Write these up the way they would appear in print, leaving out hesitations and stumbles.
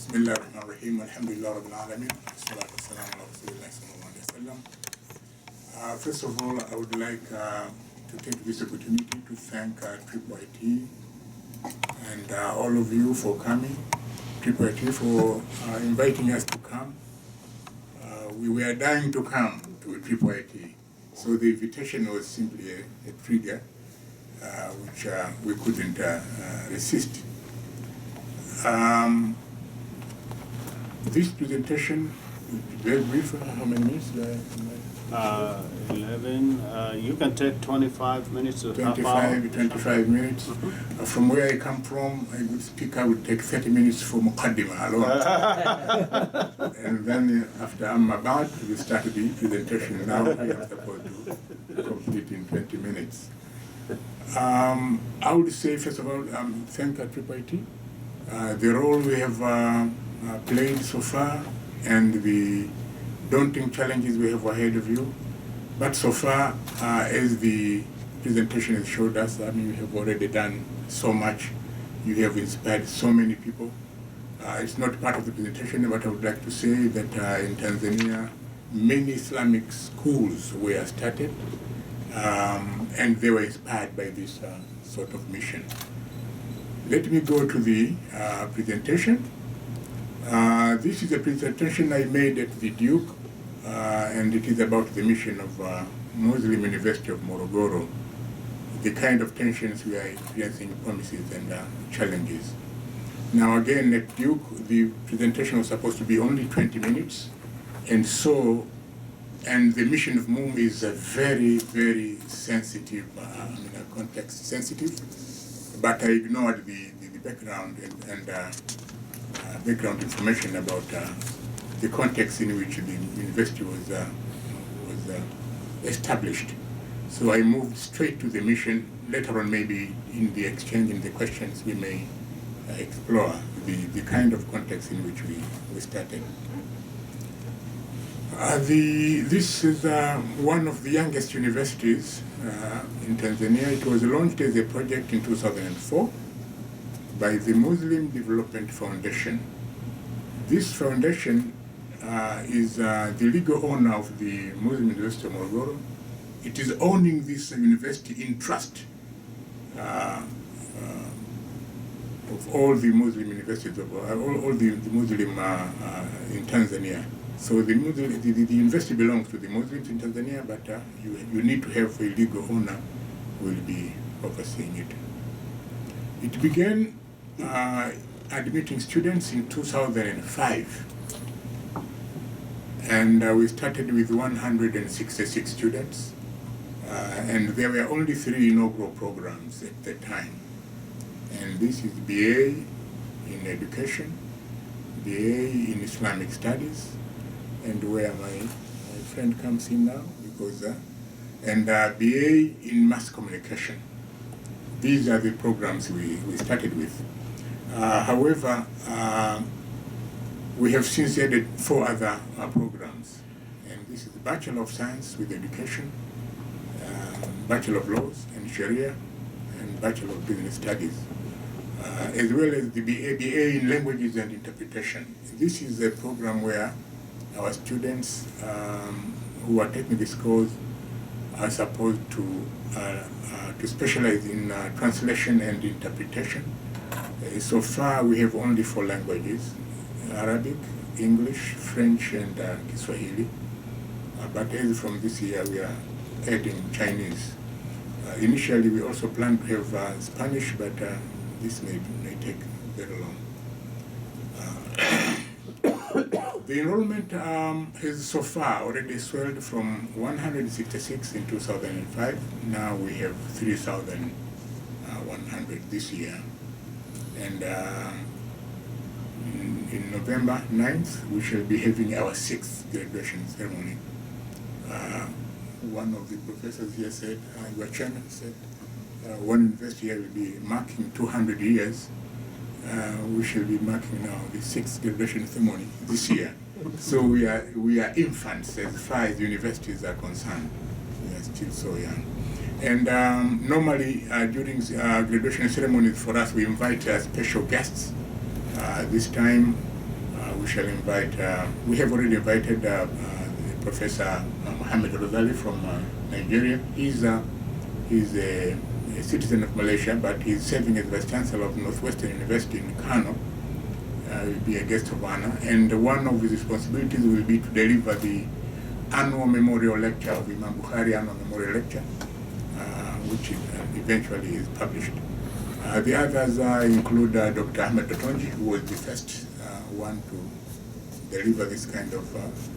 Bismillah ar-Rahman ar-Rahim, alhamdulillah rabbil alameen, salatu wassalamu ala rasulillah sallallahu alayhi wa sallam. First of all, I would like to take this opportunity to thank Triple IT and all of you for coming, Triple IT for inviting us to come. We were dying to come to Triple IT, so the invitation was simply a trigger which we couldn't resist. This presentation is very brief. How many minutes? 11. You can take 25 minutes or half hour. 25 minutes. From where I come from, a good speaker would take 30 minutes for Muqaddimah alone. And then after I'm about, we start the presentation. Now I am supposed to complete in 20 minutes. I would say, first of all, thank Triple IT. The role we have played so far and the daunting challenges we have ahead of you. But so far, as the presentation has showed us, you have already done so much. You have inspired so many people. It's not part of the presentation, but I would like to say that in Tanzania, many Islamic schools were started, and they were inspired by this sort of mission. Let me go to the presentation. This is a presentation I made at the Duke, and it is about the mission of Muslim University of Morogoro, the kind of tensions we are experiencing, promises and challenges. Now again, at Duke, the presentation was supposed to be only 20 minutes, and the mission of MUM is a very, very sensitive, context sensitive, but I ignored the background and background information about the context in which the university was established. So I moved straight to the mission. Later on, maybe in the exchange, in the questions, we may explore the kind of context in which we started. This is one of the youngest universities in Tanzania. It was launched as a project in 2004 by the Muslim Development Foundation. This foundation is the legal owner of the Muslim University of Morogoro. It is owning this university in trust of all the Muslim universities, of all the Muslim in Tanzania. So the university belongs to the Muslims in Tanzania, but you need to have a legal owner who will be overseeing it. It began admitting students in 2005, and we started with 166 students, and there were only 3 inaugural programs at that time. And this is BA in education, BA in Islamic studies, and where my friend comes in now, because and BA in mass communication. These are the programs we started with. However, we have since added 4 other programs, and this is the Bachelor of Science with Education, Bachelor of Laws and Sharia, and Bachelor of Business Studies, as well as the BA in Languages and Interpretation. This is a program where our students who are taking this course are supposed to specialize in translation and interpretation. So far, we have only 4 languages: Arabic, English, French, and Kiswahili. But as from this year, we are adding Chinese. Initially, we also planned to have Spanish, but this may take very long. The enrollment has so far already swelled from 166 in 2005. Now we have 3,100 this year. And in November 9th, we shall be having our 6th graduation ceremony. One of the professors here said, your chairman said, one university here will be marking 200 years. We shall be marking now the 6th graduation ceremony this year. So we are infants as far as universities are concerned. We are still so young. And normally during graduation ceremonies for us, we invite special guests. This time we shall invite, we have already invited Professor Mohammed Rosali from Nigeria. He's a citizen of Malaysia, but he's serving as Vice Chancellor of Northwestern University in Kano. Will be a guest of honor, and one of his responsibilities will be to deliver the annual memorial lecture of Imam Bukhari, annual memorial lecture, which eventually is published. The others include Dr. Ahmed Totonji, who was the first one to deliver this kind of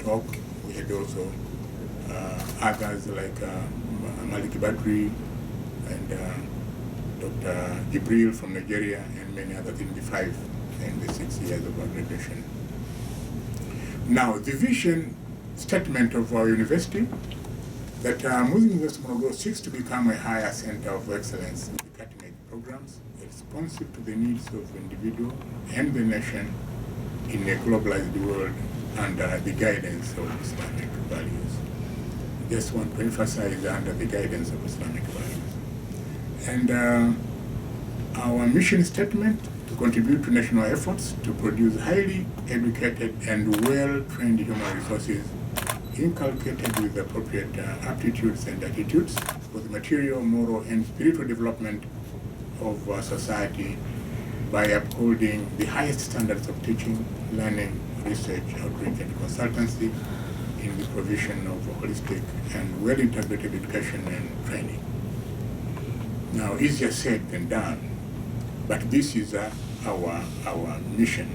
talk. We had also others like Malik Badri and Dr. Jibril from Nigeria, and many others in the 5 and the 6 years of accreditation. Now, the vision statement of our university that Muslim University of Morogoro seeks to become a higher center of excellence with cutting-edge programs responsive to the needs of the individual and the nation in a globalized world under the guidance of Islamic values. Just want to emphasize under the guidance of Islamic values. And our mission statement: to contribute to national efforts to produce highly educated and well-trained human resources inculcated with appropriate aptitudes and attitudes for the material, moral, and spiritual development of society by upholding the highest standards of teaching, learning, research, outreach, and consultancy in the provision of holistic and well-integrated education and training. Now, easier said than done, but this is our mission.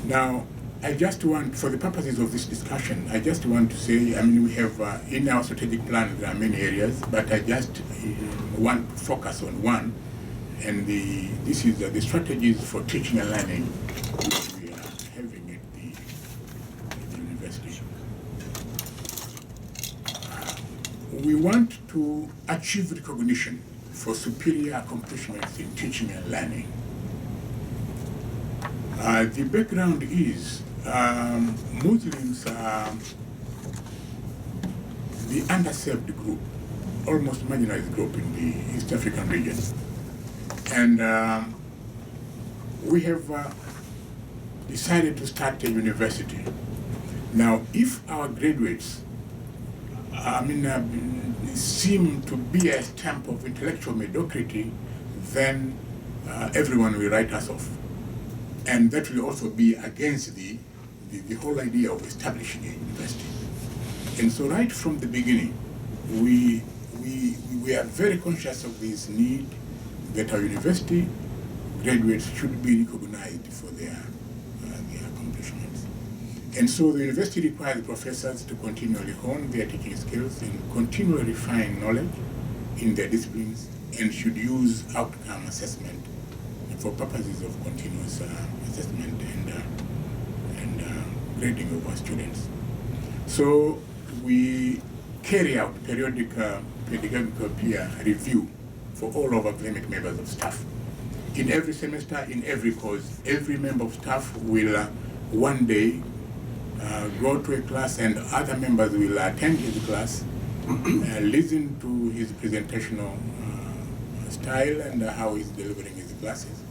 Now, I just want, for the purposes of this discussion, I just want to say, we have in our strategic plan there are many areas, but I just want to focus on one, and this is the strategies for teaching and learning which we are having at the university. We want to achieve recognition for superior accomplishments in teaching and learning. The background is Muslims are the underserved group, almost marginalized group in the East African region. And we have decided to start a university. Now, if our graduates seem to be a stamp of intellectual mediocrity, then everyone will write us off. And that will also be against the whole idea of establishing a university. And so right from the beginning, we are very conscious of this need that our university graduates should be recognized for their accomplishments. And so the university requires professors to continually hone their teaching skills and continually refine knowledge in their disciplines, and should use outcome assessment for purposes of continuous assessment and grading of our students. So we carry out periodic pedagogical peer review for all of our academic members of staff. In every semester, in every course, every member of staff will one day go to a class, and other members will attend his class, listen to his presentational style and how he's delivering his classes.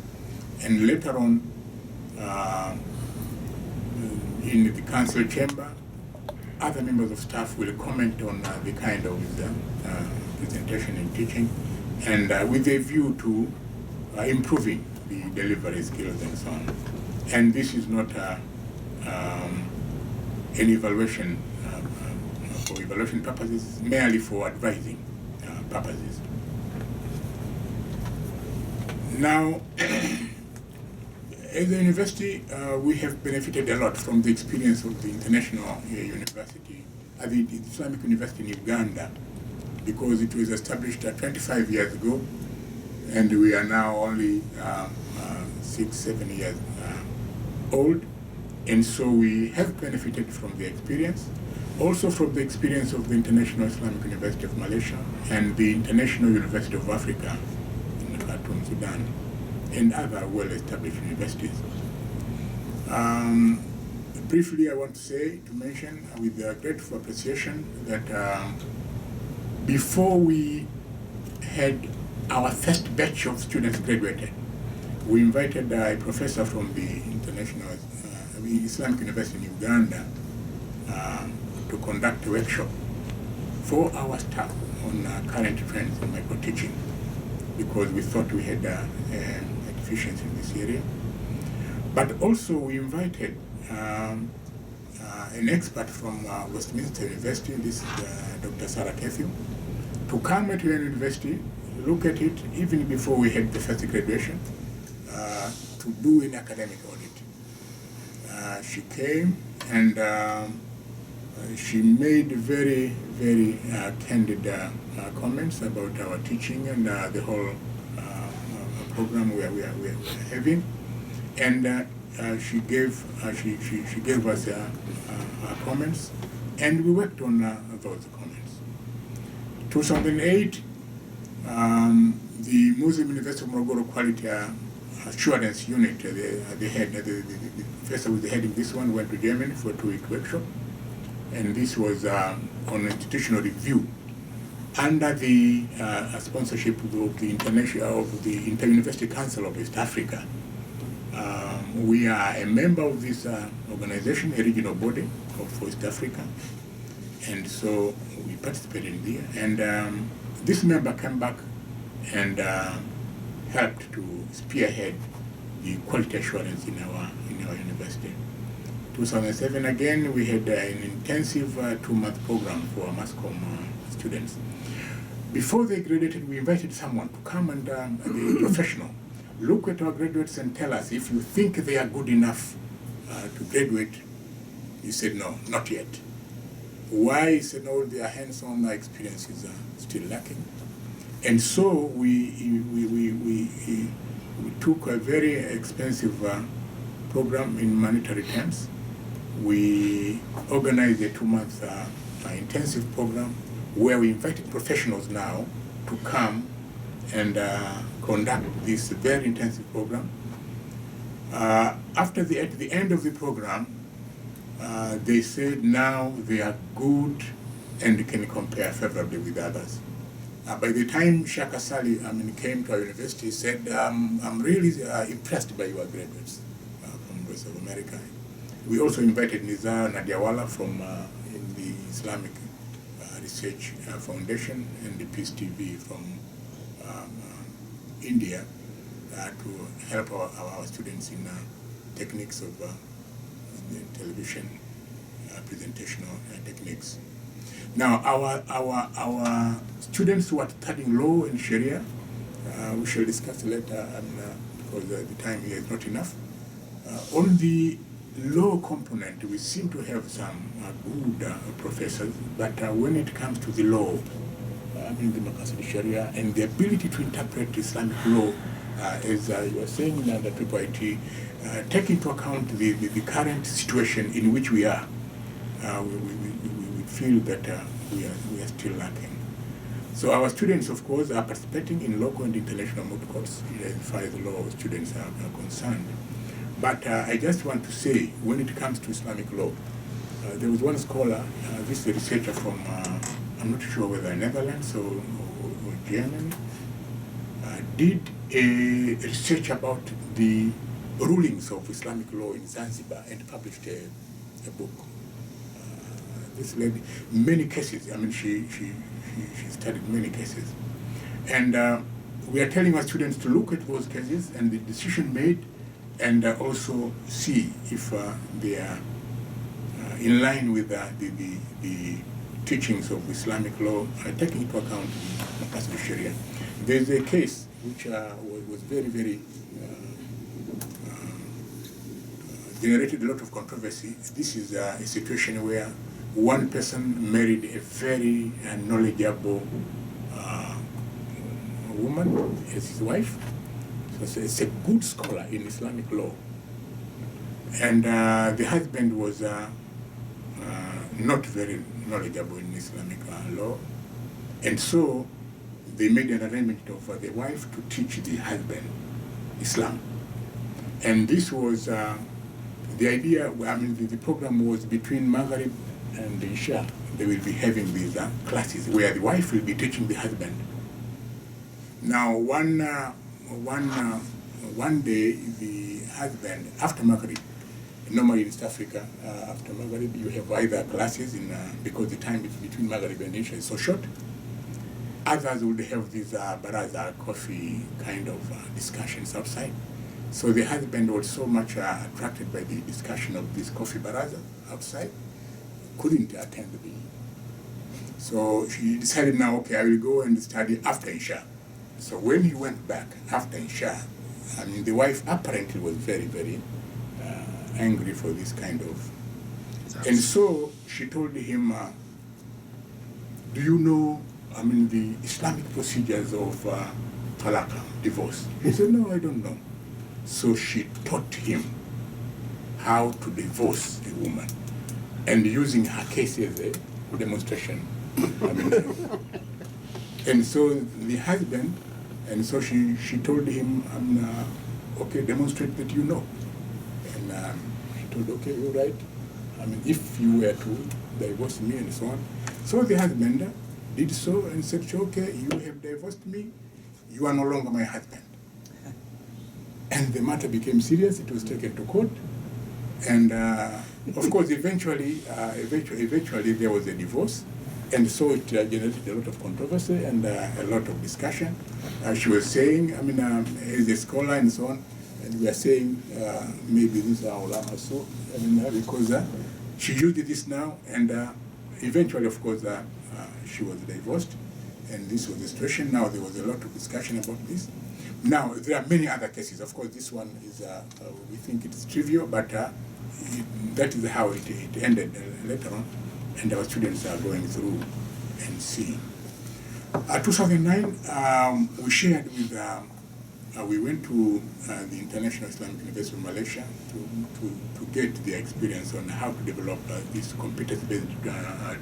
And later on, in the council chamber, other members of staff will comment on the kind of presentation and teaching, and with a view to improving the delivery skills and so on. And this is not an evaluation for evaluation purposes, merely for advising purposes. Now, as a university, we have benefited a lot from the experience of the international university, the Islamic University in Uganda, because it was established 25 years ago, and we are now only 6-7 years old. And so we have benefited from the experience, also from the experience of the International Islamic University of Malaysia and the International University of Africa in Khartoum, Sudan, and other well-established universities. Briefly, I want to mention with grateful appreciation that before we had our first batch of students graduated, we invited a professor from the International Islamic University in Uganda to conduct a workshop for our staff on current trends in micro-teaching, because we thought we had a deficiency in this area. But also we invited an expert from Westminster University, this is Dr. Sarah Kethiu, to come at your university, look at it even before we had the first graduation, to do an academic audit. She came and she made very, very candid comments about our teaching and the whole program we are having. And she gave us comments, and we worked on those comments. 2008, the Muslim University of Morogoro Quality Assurance Unit, the professor who was heading this one, went to Germany for a 2-week workshop, and this was on institutional review under the sponsorship of the Inter-University Council of East Africa. We are a member of this organization, a regional body for East Africa, and so we participated in there. And this member came back and helped to spearhead the quality assurance in our university. 2007 again, we had an intensive 2-month program for our mass comm students. Before they graduated, we invited someone to come and the professional look at our graduates and tell us if you think they are good enough to graduate. He said, no, not yet. Why? He said, no, their hands-on experiences are still lacking. And so we took a very expensive program in monetary terms. We organized a 2-month intensive program where we invited professionals now to come and conduct this very intensive program. At the end of the program, they said now they are good and can compare favorably with others. By the time Shaka Sali came to our university, he said, I'm really impressed by your graduates from West of America. We also invited Nizar Nadiawala from in the Islamic Research Foundation and the Peace TV from India to help our students in techniques of television presentational techniques. Now, our students who are studying law and Sharia, we shall discuss later because the time here is not enough. On the law component, we seem to have some good professors, but when it comes to the law, the constitute Sharia and the ability to interpret Islamic law, as you were saying in the PPIT, take into account the current situation in which we are. We feel that we are still lacking. So our students, of course, are participating in local and international moot courts as far as the law students are concerned. But I just want to say, when it comes to Islamic law, there was one scholar, this is a researcher from, I'm not sure whether Netherlands or Germany, did a research about the rulings of Islamic law in Zanzibar and published a book. This lady, many cases, she studied many cases. And we are telling our students to look at those cases and the decision made, and also see if they are in line with the teachings of Islamic law, taking into account the constitute Sharia. There's a case which was very, very generated a lot of controversy. This is a situation where one person married a very knowledgeable woman as his wife. So it's a good scholar in Islamic law. And the husband was not very knowledgeable in Islamic law. And so they made an arrangement for the wife to teach the husband Islam. And this was the idea, the program was between Maghrib and Isha. They will be having these classes where the wife will be teaching the husband. Now, one day, the husband, after Maghrib, Normally in East Africa, after Maghrib, you have either classes because the time between Maghrib and Isha is so short. Others would have these baraza, coffee kind of discussions outside. So the husband was so much attracted by the discussion of this coffee baraza outside, couldn't attend the. So she decided now, okay, I will go and study after Isha. So when he went back after Isha, I mean, the wife apparently was very, very angry for this kind of. And so she told him, do you know, I mean, the Islamic procedures of talaq, divorce? He said, no, I don't know. So she taught him how to divorce a woman and using her case as a demonstration. I mean, and so the husband, and so she told him, okay, demonstrate that you know. And he told, okay, you're right. I mean, if you were to divorce me and so on. So the husband did so and said, okay, you have divorced me, you are no longer my husband. And the matter became serious, it was taken to court. And of course, eventually there was a divorce. And so it generated a lot of controversy and a lot of discussion. She was saying, I mean, as a scholar and so on, and we are saying maybe this is our ulama, so I mean, because she used this now, and eventually, of course, she was divorced, and this was the situation. Now there was a lot of discussion about this. Now there are many other cases. Of course, this one is we think it's trivial, but that is how it ended later on, and our students are going through and seeing. 2009, we shared with. We went to the International Islamic University of Malaysia to get the experience on how to develop this competence-based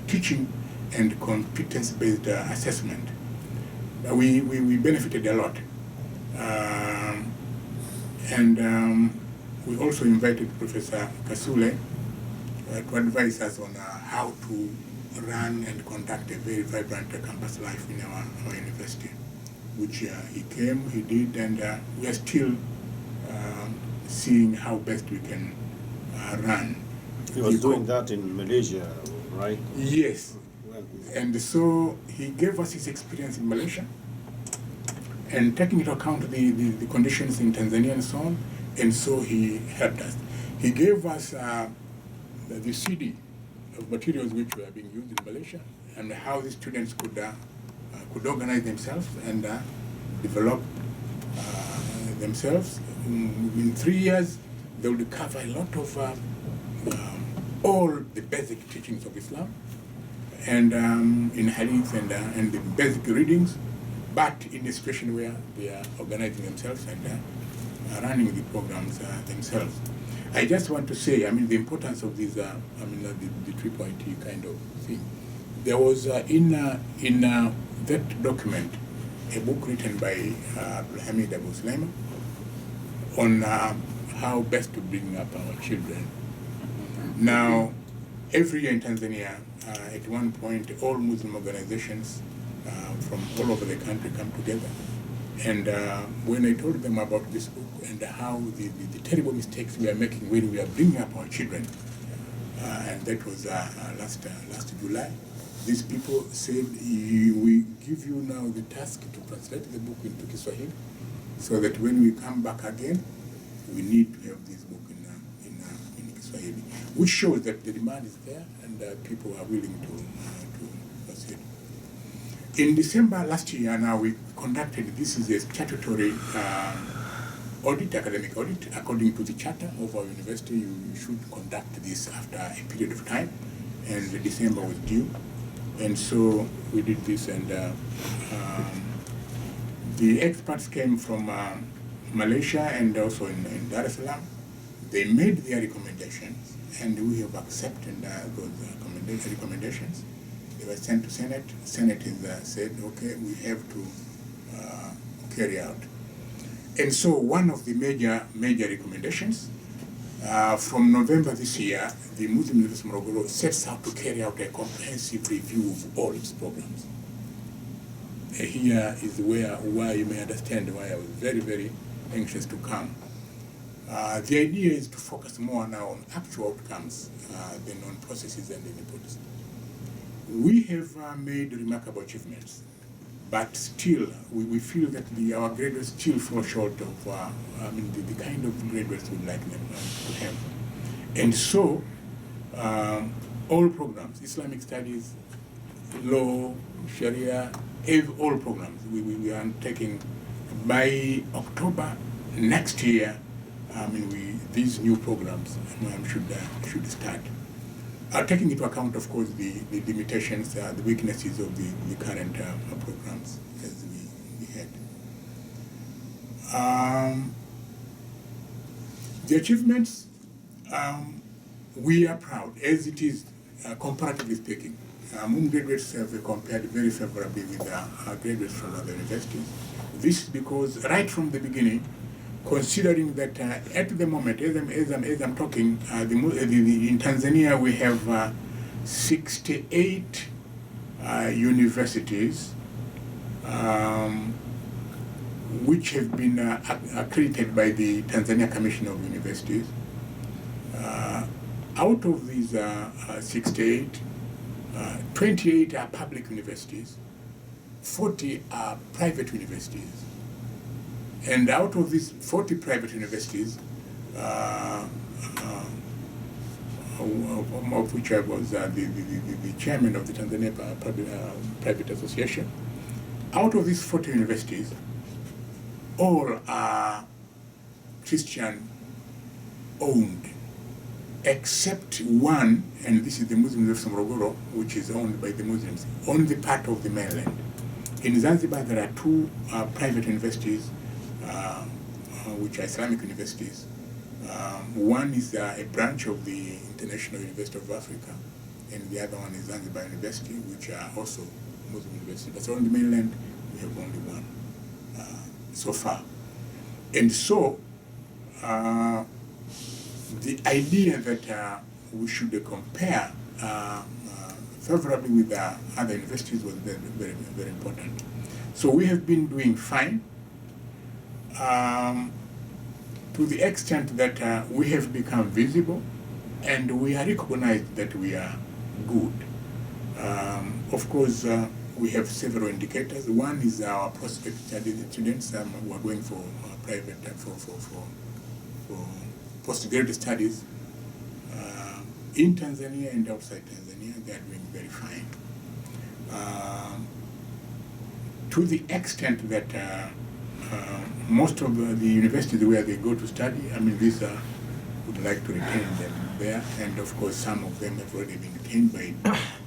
teaching and competence-based assessment. We benefited a lot. We also invited Professor Kasule to advise us on how to run and conduct a very vibrant campus life in our university, which he came, he did, and we are still seeing how best we can run. He was doing that in Malaysia, right? Yes. And so he gave us his experience in Malaysia, and taking into account the conditions in Tanzania and so on, and so he helped us. He gave us the CD of materials which were being used in Malaysia, and how the students could organize themselves and develop themselves. In 3 years, they would cover a lot of all the basic teachings of Islam, and in hadith and the basic readings, but in a situation where they are organizing themselves and running the programs themselves. I just want to say, I mean, the importance of this, the 3.T kind of thing. There was in that document a book written by Hamid Abu Sulaiman on how best to bring up our children. Now, every year in Tanzania, at one point, all Muslim organizations from all over the country come together. And when I told them about this book and how the terrible mistakes we are making when we are bringing up our children, and that was last July, these people said, we give you now the task to translate the book into Kiswahili, so that when we come back again, we need to have this book in Kiswahili, which shows that the demand is there and people are willing to proceed. In December last year, now we conducted, this is a statutory audit, academic audit. According to the charter of our university, you should conduct this after a period of time, and December was due. And so we did this, and the experts came from Malaysia and also in Dar es Salaam. They made their recommendations, and we have accepted those recommendations. They were sent to Senate. Senate said, okay, we have to carry out. And so one of the major recommendations from November this year, the Muslim University of Morogoro sets out to carry out a comprehensive review of all its programs. Here is why you may understand why I was very, very anxious to come. The idea is to focus more now on actual outcomes than on processes and inputs. We have made remarkable achievements, but still we feel that our graduates still fall short of the kind of graduates we'd like them to have. And so all programs, Islamic studies, law, Sharia, all programs we are taking by October next year. These new programs should start. Taking into account, of course, the limitations, the weaknesses of the current programs as we had. The achievements, we are proud, as it is, comparatively speaking. MUM graduates have compared very favorably with graduates from other universities. This is because right from the beginning, considering that at the moment, as I'm talking, in Tanzania we have 68 universities which have been accredited by the Tanzania Commission of Universities. Out of these 68, 28 are public universities, 40 are private universities. And out of these 40 private universities, of which I was the chairman of the Tanzania Private Association, out of these 40 universities, all are Christian-owned, except one, and this is the Muslim University of Morogoro, which is owned by the Muslims, on the part of the mainland. In Zanzibar, there are two private universities, which are Islamic universities. One is a branch of the International University of Africa, and the other one is Zanzibar University, which are also Muslim universities. But on the mainland, we have only one so far. And so, the idea that we should compare favorably with other universities was very, very, very important. So we have been doing fine. To the extent that we have become visible and we are recognized that we are good. Of course, we have several indicators. One is our prospect students who are going for private, for postgraduate studies in Tanzania and outside Tanzania. They are doing very fine. To the extent that most of the universities where they go to study, these would like to retain them there, and of course some of them have already been retained by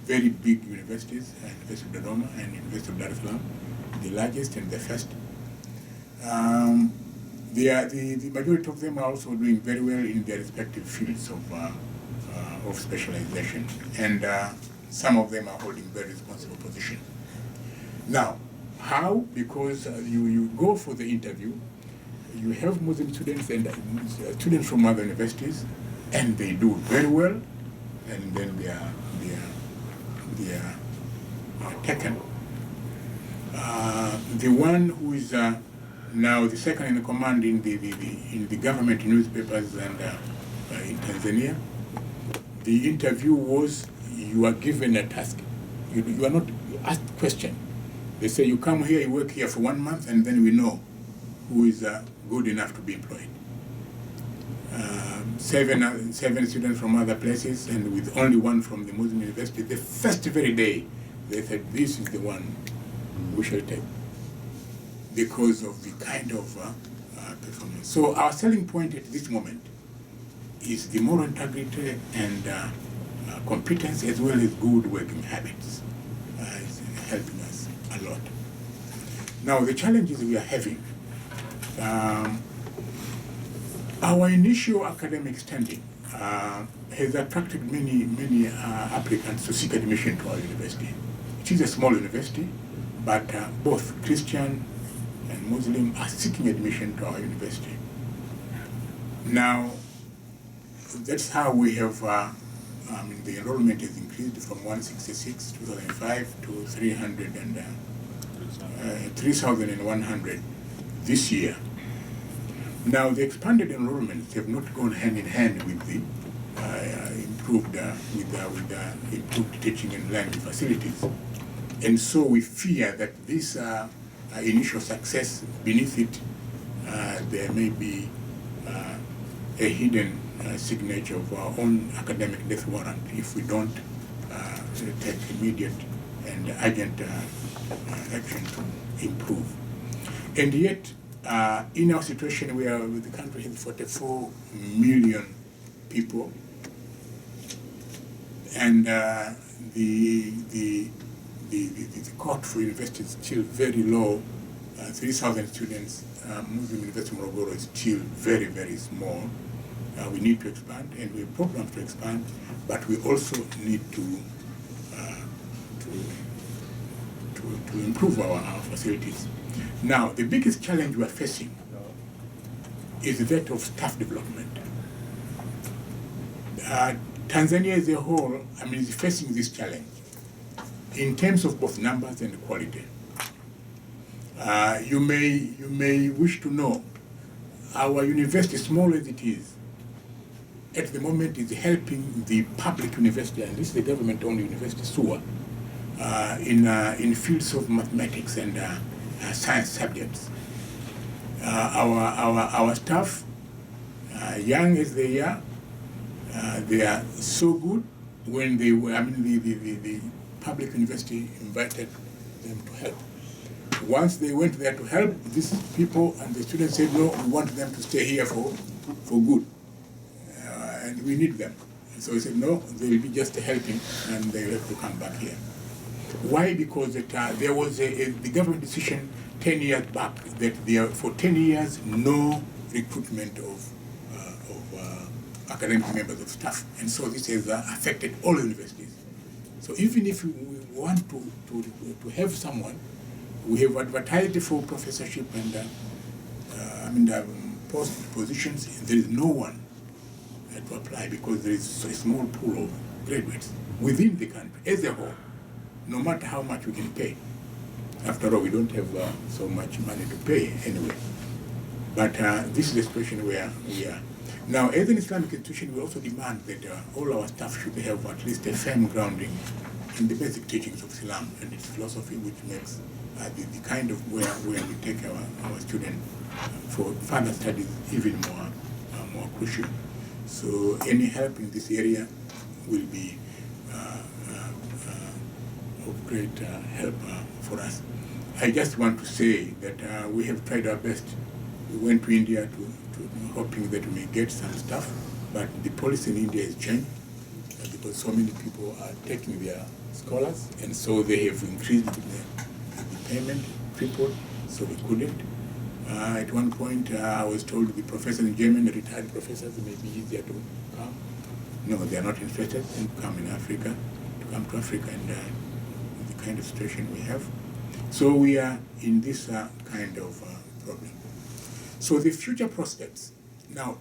very big universities, University of Dodoma and University of Dar es Salaam, the largest and the first. The majority of them are also doing very well in their respective fields of specialization, and some of them are holding very responsible positions. Now, how? Because you go for the interview, you have Muslim students and students from other universities, and they do very well, and then they are taken. The one who is now the second in command in the government newspapers and in Tanzania, the interview was, you are given a task. You are not asked a question. They say, you come here, you work here for 1 month, and then we know who is good enough to be employed. Seven students from other places, and with only one from the Muslim university. The first very day, they said, this is the one we shall take, because of the kind of performance. So our selling point at this moment is the moral integrity and competence, as well as good working habits. Is helping us a lot. Now, the challenges we are having, our initial academic standing has attracted many applicants to seek admission to our university. It is a small university, but both Christian and Muslim are seeking admission to our university. Now, that's how we have, the enrollment has increased from 166, 2005 to 3,100 this year. Now, the expanded enrollments have not gone hand in hand with the improved teaching and learning facilities, and so we fear that this initial success, beneath it, there may be a hidden signature of our own academic death warrant if we don't take immediate and urgent action to improve. And yet, in our situation where the country has 44 million people, and the cost for university is still very low. 3,000 students. Muslim University of Morogoro is still very, very small. We need to expand, and we have programs to expand, but we also need to improve our facilities. Now, the biggest challenge we are facing is that of staff development. Tanzania as a whole, is facing this challenge in terms of both numbers and quality. You may wish to know our university, small as it is, at the moment is helping the public university, and this is the government-owned university, SUA, in fields of mathematics and science subjects. Our staff, young as they are so good. When they were, the public university invited them to help. Once they went there to help, these people and the students said, no, we want them to stay here for good, and we need them. And so we said, no, they will be just helping, and they will have to come back here. Why? Because there was the government decision 10 years back that there, for 10 years, no recruitment of academic members of staff, and so this has affected all universities. So even if we want to have someone, we have advertised for professorship and post positions, and there is no one to apply because there is a small pool of graduates within the country as a whole, no matter how much we can pay. After all, we don't have so much money to pay anyway. But this is the situation where we are. Now, as an Islamic institution, we also demand that all our staff should have at least a firm grounding in the basic teachings of Islam and its philosophy, which makes the kind of where we take our students for further studies even more crucial. So any help in this area will be of great help for us. I just want to say that we have tried our best. We went to India hoping that we may get some stuff, but the policy in India has changed because so many people are taking their scholars, and so they have increased the payment, tripled, so we couldn't. At one point, I was told the professors in Germany, retired professors, it may be easier to come. No, they are not interested in coming to Africa, and the kind of situation we have. So we are in this kind of problem. So the future prospects. Now,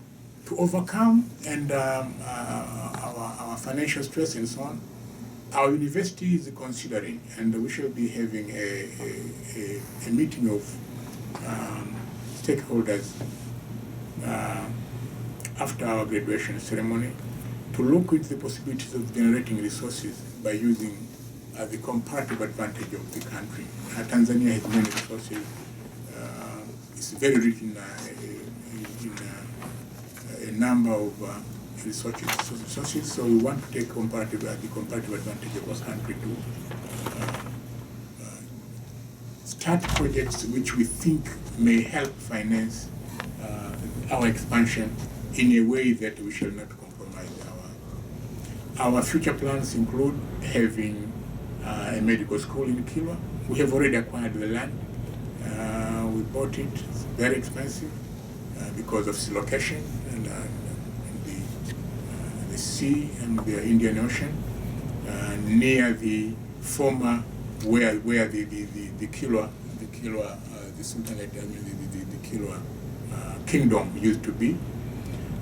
to overcome and our financial stress and so on, our university is considering, and we shall be having a meeting of stakeholders after our graduation ceremony to look into the possibilities of generating resources by using the comparative advantage of the country. Tanzania has many resources. It's very rich in a number of resources, so we want to take the comparative advantage of our country to start projects which we think may help finance our expansion in a way that we shall not compromise our future plans include having a medical school in Kilwa. We have already acquired the land. We bought it. It's very expensive because of its location and the sea and the Indian Ocean, near the former where the Kilwa, the Sultanate, the Kilwa kingdom used to be.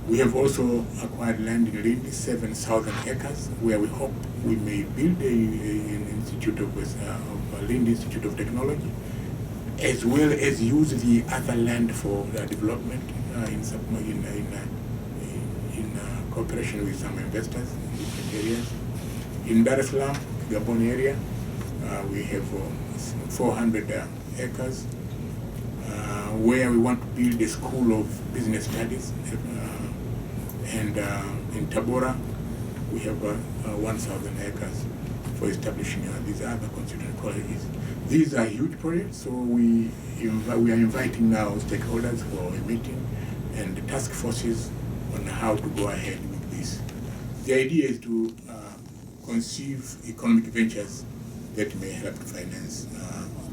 We have also acquired land in Lindi, 7,000 acres, where we hope we may build an institute of Lindi Institute of Technology, as well as use the other land for development in cooperation with some investors in different areas. In Dar es Salaam, Gabon area, we have 400 acres where we want to build a school of business studies. And in Tabora, we have 1,000 acres for establishing these other constituent colleges. These are huge projects, so we are inviting now stakeholders for a meeting and the task forces on how to go ahead with this. The idea is to conceive economic ventures that may help to finance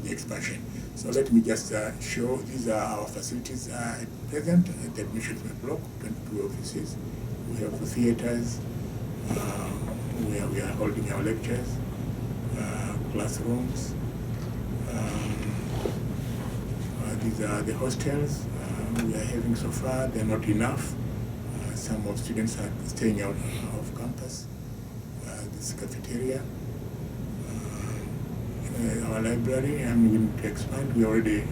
the expansion. So let me just show, these are our facilities at present at the admissions block, 22 offices. We have theaters where we are holding our lectures, classrooms. These are the hostels we are having so far. They're not enough. Some of students are staying out of campus. This cafeteria. Our library, I'm going to expand. We already,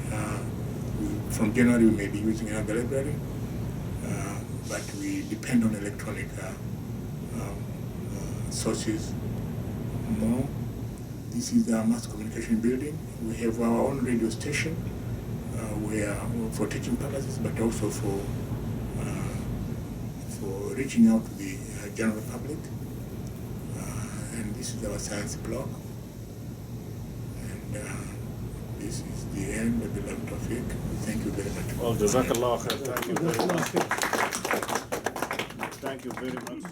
from January, we may be using another library, but we depend on electronic sources more. This is our mass communication building. We have our own radio station, where for teaching purposes, but also for reaching out to the general public. And this is our science block. This is the end of the topic. Thank you very much. Well, Jazakallah khair. Thank you very much. Thank you very much.